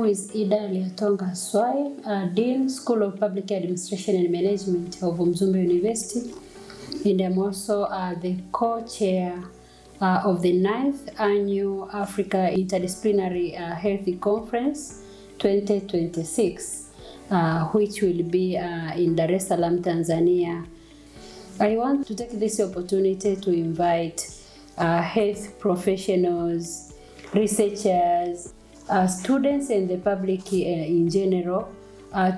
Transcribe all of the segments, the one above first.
name is Ida Liatonga Swai, Dean, School of Public Administration and Management of Mzumbe University, and I'm also the co-chair of the 9th Annual Africa Interdisciplinary Health Conference 2026, which will be in Dar es Salaam, Tanzania. I want to take this opportunity to invite health professionals, researchers, students and the public in general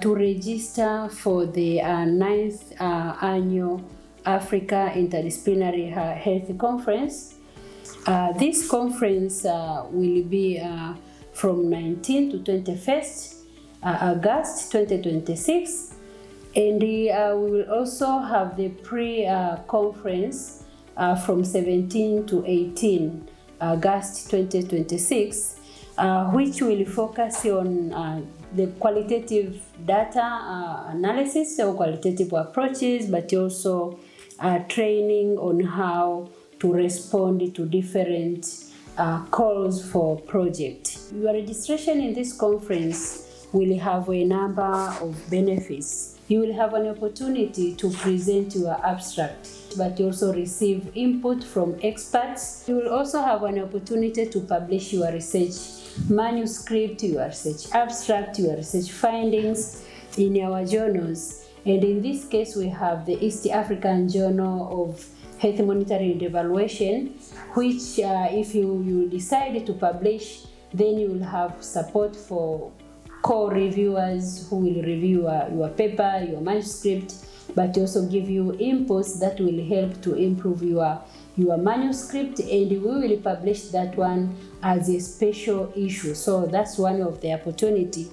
to register for the 9th Annual Africa Interdisciplinary Health Conference. This conference will be from 19th to 21st August 2026, and we will also have the pre-conference from 17 to 18 August 2026, which will focus on the qualitative data analysis or qualitative approaches, but also training on how to respond to different calls for projects. Your registration in this conference will have a number of benefits. You will have an opportunity to present your abstract, but you also receive input from experts. You will also have an opportunity to publish your research manuscript, your research abstract, your research findings in our journals. And in this case, we have the East African Journal of Health Monitoring and Evaluation, which if you decide to publish, then you will have support for co-reviewers who will review your paper, your manuscript, but also give you inputs that will help to improve your manuscript, and we will publish that one as a special issue. So that's one of the opportunity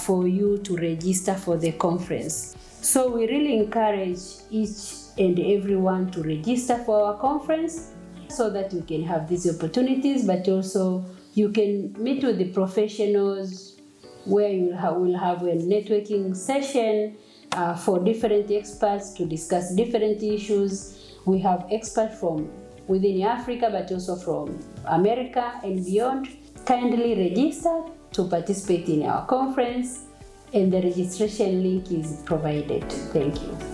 for you to register for the conference. So we really encourage each and everyone to register for our conference so that you can have these opportunities, but also you can meet with the professionals where you will have a networking session for different experts to discuss different issues. We have experts from within Africa, but also from America and beyond. Kindly register to participate in our conference, and the registration link is provided. Thank you.